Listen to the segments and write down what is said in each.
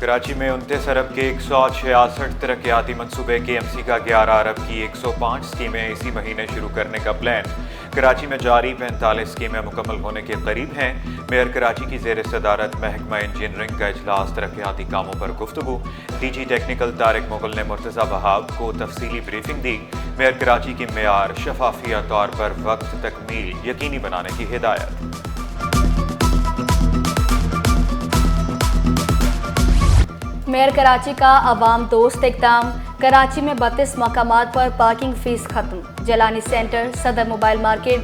कराची में 29 अरब के 166 तरक्याती मनसूबे KMC का 11 अरब की 105 स्कीमें इसी महीने शुरू करने का प्लान। कराची में जारी 45 स्कीमें मुकम्मल होने के करीब हैं। मेयर कराची की ज़ेर सदारत महकमा इंजीनियरिंग का इजलास तरक्याती कामों पर गुफ्तगू। DG टेक्निकल तारिक मुगल ने मुर्तज़ा वहाब को तफसीली ब्रीफिंग दी। मेयर कराची की मेयार शफाफिया तौर पर वक्त तकमील यकीनी बनाने की हिदायत। मेयर कराची का अवाम दोस्त इक़दाम। कराची में 32 मकामात पर पार्किंग फीस खत्म। Jilani center, Saddar mobile market,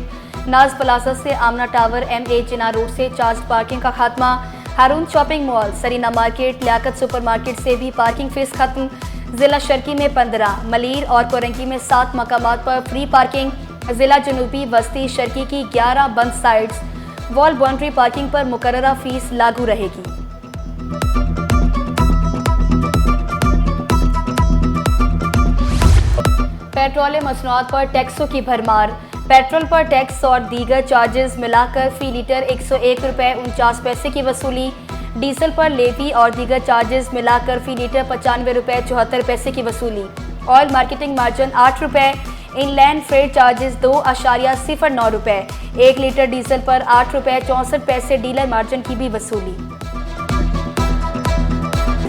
Naz plaza से Amna tower, MA Jinnah road से चार्ज पार्किंग का खात्मा। Haroon shopping mall, Sarina market, Liaquat super market से भी पार्किंग फीस खत्म। जिला शर्की में 15, मलीर और कोरंगी में 7 मकामात पर फ्री पार्किंग। जिला जनूबी वस्ती शर्की की 11 बंद साइट्स वॉल बाउंड्री पार्किंग पर मुकर्ररा फीस लागू रहेगी। पेट्रोलियम मसनूआत पर टैक्सों की भरमार। पेट्रोल पर टैक्स और दीगर चार्जेस मिलाकर फी लीटर 101 रुपये 49 पैसे की वसूली। डीजल पर लेवी और दीगर चार्जेस मिलाकर फी लीटर 95 रुपये 74 पैसे की वसूली। ऑयल मार्केटिंग मार्जिन 8 रुपये। इनलैंड फ्रेट चार्जेस 2.09 रुपये। 1 लीटर डीजल पर 8 रुपये 64 पैसे डीलर मार्जिन की भी वसूली।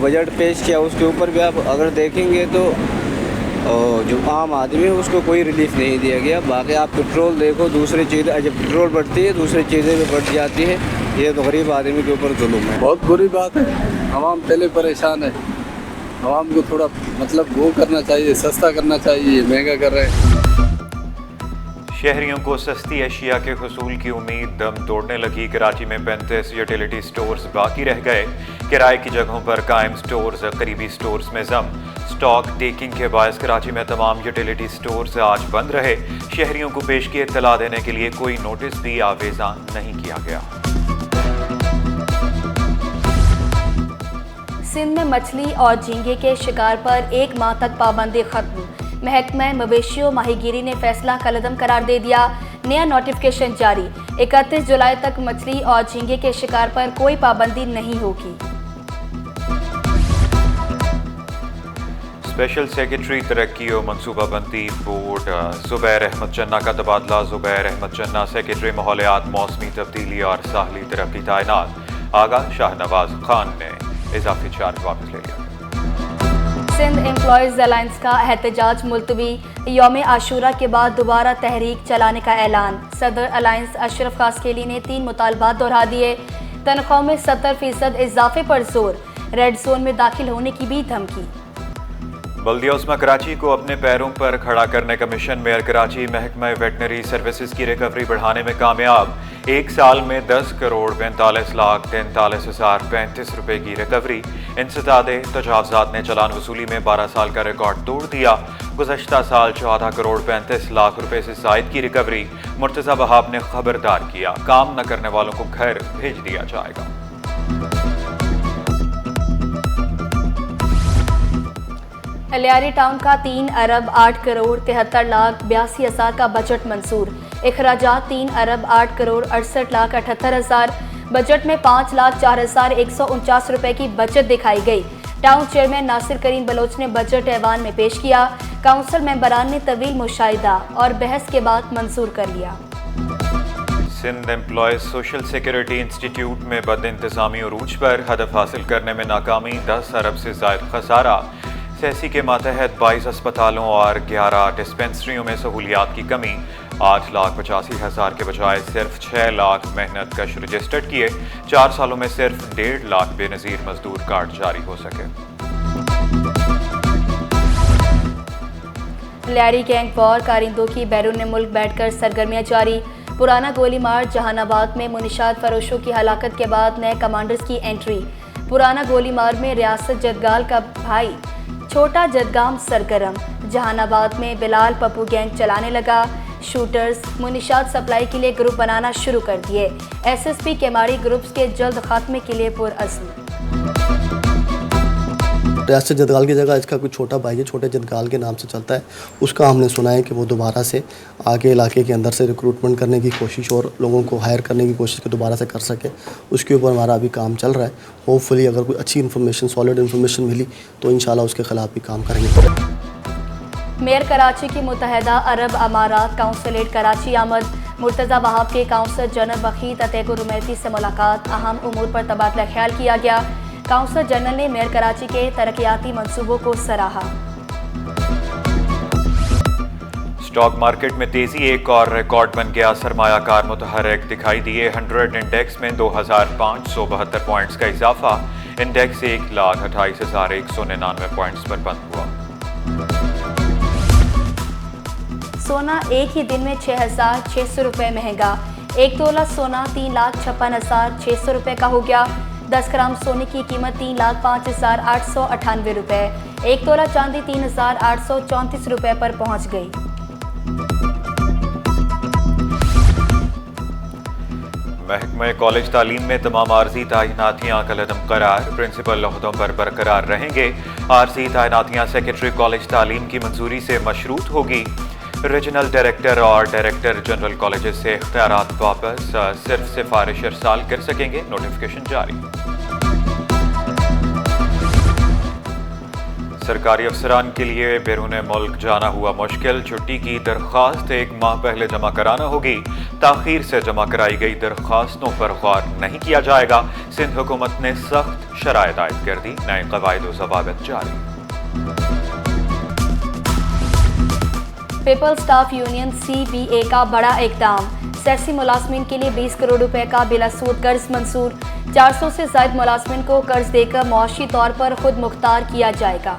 बजट पेश किया, उसके ऊपर भी आप अगर देखेंगे तो जो आम आदमी है उसको कोई रिलीफ नहीं दिया गया। बाकी आप पेट्रोल देखो, दूसरी चीज़ें जब पेट्रोल बढ़ती है दूसरी चीज़ें भी बढ़ जाती है। ये तो गरीब आदमी के ऊपर जुल्म है। बहुत बुरी बात है। आवाम पहले परेशान है। आवाम को थोड़ा वो करना चाहिए, सस्ता करना चाहिए, महंगा कर रहे हैं। शहरियों को सस्ती अशिया के हुसूल की उम्मीद दम तोड़ने लगी। कराची में 35 यूटिलिटी स्टोर्स बाकी रह गए। किराए की जगहों पर कायम स्टोर्स करीबी स्टोर्स में जम। स्टॉक टेकिंग के बायस कराची में तमाम यूटिलिटी स्टोर्स आज बंद रहे। शहरियों को पेश की इत्तला देने के लिए कोई नोटिस भी आवेजा नहीं किया गया। सिंध में मछली और झींगे के शिकार पर 1 माह तक पाबंदी खत्म। महकमा मवेशियों माहीगीरी ने फैसला कलअदम करार दे दिया। नया नोटिफिकेशन जारी। 31 जुलाई तक मछली और झींगे के शिकार पर कोई पाबंदी नहीं होगी। स्पेशल सेक्रेटरी तरक्की और मनसूबाबंदी बोर्ड ज़ुबैर अहमद चन्ना का तबादला। ज़ुबैर अहमद चन्ना सेक्रेटरी माहौलियात, मौसमी तब्दीली और साहली तरक्की तैनात। आगा शाहनवाज खान ने इजाफी चार्ज वापस ले लिया। सिंध एम्प्लॉयज़ अलायंस का एहतजाज मुलतवी। यौम आशूरा के बाद दोबारा तहरीक चलाने का ऐलान। सदर अलायंस अशरफ खासकेली ने 3 मुतालबात दोहरा दिए। तनख्वाहों में 70% इजाफे पर जोर। रेड जोन में दाखिल होने की भी धमकी। बल्दिया उस्मा कराची को अपने पैरों पर खड़ा करने का मिशन। मेयर कराची महकमा वेटनरी सर्विसेज की रिकवरी बढ़ाने में कामयाब। 1 साल में 10 करोड़ 45,43,035 रुपए की रिकवरी। इंसदादे तजावजात ने चालान वसूली में 12 साल का रिकॉर्ड तोड़ दिया। गुज़श्ता साल 14 करोड़ 35 लाख रुपए से जायद की रिकवरी। मुर्तज़ा वहाब ने खबरदार किया, काम न करने वालों को घर भेज दिया जाएगा। लियारी टाउन का 3 अरब 8 करोड़ 73 लाख 82 हज़ार का बजट मंजूर। इखराजात 3 अरब 8 करोड़ 68 लाख 78 हज़ार। बजट में 5 लाख 4,149 रुपए की बचत दिखाई गई। टाउन चेयरमैन नासिर करीम बलोच ने बजट ऐवान में पेश किया। काउंसिल मेंबरान ने तवील मुशाहिदा और बहस के बाद मंजूर कर लिया। Sindh employees social security institute में बद इंतजामी अरूज पर। हदफ हासिल करने में नाकामी। 10 अरब से जायद खसारा। सेसी के मातहत 22 अस्पतालों और 11 डिस्पेंसरियों में सहूलियात की कमी। 8,85,000 के बजाय सिर्फ 6 लाख मेहनत कश रजिस्टर्ड किए। 4 सालों में सिर्फ 1.5 लाख बेनज़ीर मजदूर कार्ड जारी हो सके। लियारी गैंग वॉर कारिंदों की बैरून मुल्क बैठकर सरगर्मियां जारी। पुराना गोली मार जहानाबाद में मुनिशात फरोशों की हलाकत के बाद नए कमांडर्स की एंट्री। पुराना गोली मार में रियासत जदगाल का भाई छोटा जदगाम सरगर्म। जहानाबाद में बिलाल पप्पू गैंग चलाने लगा। शूटर्स मुनिशात सप्लाई के लिए ग्रुप बनाना शुरू कर दिए। SSP केमाड़ी ग्रुप्स के जल्द खात्मे के लिए पुरअज़्म। रियासत जदगाल की जगह इसका कोई छोटा भाई है, छोटे जदगाल के नाम से चलता है, उसका हमने सुना है कि वो दोबारा से आगे इलाके के अंदर से रिक्रूटमेंट करने की कोशिश और लोगों को हायर करने की कोशिश दोबारा से कर सके, उसके ऊपर हमारा अभी काम चल रहा है। होपफुली अगर कोई अच्छी इन्फॉर्मेशन, सॉलिड इन्फॉर्मेशन मिली तो इंशाल्लाह उसके ख़िलाफ़ भी काम करेंगे। मेयर कराची की मुत्तहदा अरब अमारात काउंसलेट कराची आमद मुर्तज़ा वहाब के काउंसलर जनरल बखीत अतैकुर रुमैती से मुलाकात, अहम उमूर पर तबादला ख्याल किया गया। काउंसलर जनरल ने मेयर कराची के तरक्याती मंसूबों को सराहा। स्टॉक मार्केट में तेजी, एक और रिकॉर्ड बन गया। सरमायाकार मुतहर्रिक दिखाई दिए। 100 इंडेक्स में 2572 पॉइंट्स का इजाफा। इंडेक्स 1,28,199 पॉइंट्स पर बंद हुआ। सोना एक ही दिन में 6,600 रुपये महंगा। 1 तोला सोना 3,56,600 रुपये का हो गया। 10 ग्राम सोने की कीमत 3,05,898 रुपये। 1 तोला चांदी 3,834 रुपये पर पहुंच गई। महकमे कॉलेज तालीम में तमाम आर्जी तैनातियाँ कलअदम करार। प्रिंसिपल ओहदों पर बरकरार रहेंगे। आर्जी तैनातियाँ सेक्रेटरी कॉलेज तालीम की मंजूरी से मशरूत होगी। रीजनल डायरेक्टर और डायरेक्टर जनरल कॉलेजेस से इख्तियारात वापस, सिर्फ सिफारिश इरसाल कर सकेंगे। नोटिफिकेशन जारी। सरकारी अफसरान के लिए बैरून मुल्क जाना हुआ मुश्किल। छुट्टी की दरख्वास्त 1 माह पहले जमा कराना होगी। ताखीर से जमा कराई गई दरख्वास्तों पर गौर नहीं किया जाएगा। सिंध हुकूमत ने सख्त शराइत आयद कर दी। नए कवायद व ज़वाबित जारी। पीपल्स स्टाफ यूनियन CBA का बड़ा इक़दाम। सियासी मुलाजमीन के लिए 20 करोड़ रुपए का बिलासूद कर्ज मंजूर। 400 से ज़ायद मुलाजमीन को कर्ज देकर मुआशी तौर पर खुद मुख्तार किया जाएगा।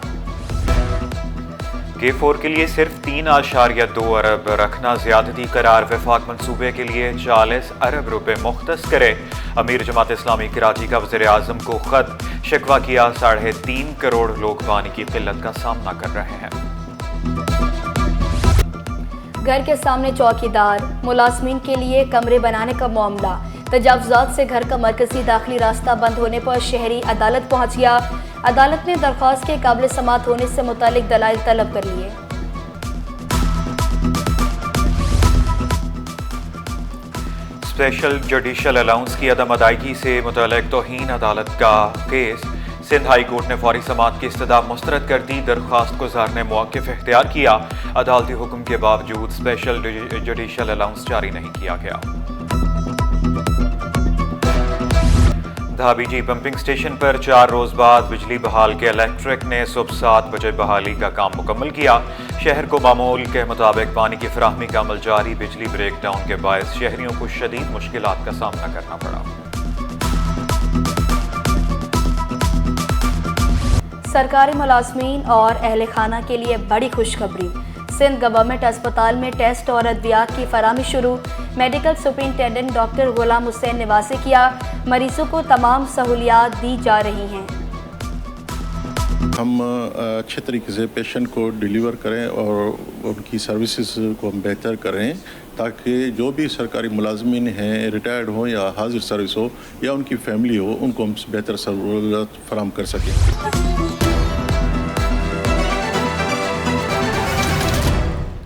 K4 के लिए सिर्फ 3.2 अरब रखना ज़्यादती करार। वफाक मंसूबे के लिए 40 अरब रुपए मुख्तस करे। अमीर जमात इस्लामी कराची का वज़ीर आज़म को ख़त। शिकवा किया 3.5 करोड़ लोग पानी की किल्लत का सामना कर रहे हैं। घर के सामने चौकीदार, मुलाजमीन के लिए कमरे बनाने का मामला। तजावुज़ात से घर का मरकजी दाखिली रास्ता बंद होने पर शहरी अदालत पहुंच गया। अदालत ने दरख्वास्त के काबिल समात होने से मुतालिक दलाइल तलब कर लिए। स्पेशल जुडिशल अलाउंस की अदम अदायगी से मुतल्लिक तौहीन अदालत का केस। सिंध हाई कोर्ट ने फौरी समात की इस्तदा मुस्तरद कर दी। दरख्वास्त गुजार ने मौक़िफ़ इख्तियार किया। अदालती हुक्म के बावजूद स्पेशल जुडिशल अलाउंस जारी नहीं किया गया। धाबी जी पंपिंग स्टेशन पर 4 रोज़ बाद बिजली बहाल के इलेक्ट्रिक ने सुबह 7 बजे बहाली का काम मुकम्मल किया। शहर को मामूल के मुताबिक पानी की फराहमी का अमल जारी। बिजली ब्रेक डाउन के बायस शहरियों को शदीद मुश्किलात का सामना करना पड़ा। सरकारी मुलाजमीन और अहल खाना के लिए बड़ी खुशखबरी। सिंध गवर्नमेंट अस्पताल में टेस्ट और अद्वियात की फराहमी शुरू। Medical superintendent doctor Ghulam Hussain ने वाज़ेह किया, मरीजों को तमाम सहूलियात दी जा रही हैं। हम अच्छे तरीके से पेशेंट को डिलीवर करें और उनकी सर्विसेज को हम बेहतर करें ताकि जो भी सरकारी मुलाजमीन हैं, रिटायर्ड हो या हाजिर सर्विस हो या उनकी फैमिली हो, उनको हम बेहतर सहूलत फराहम कर सकें।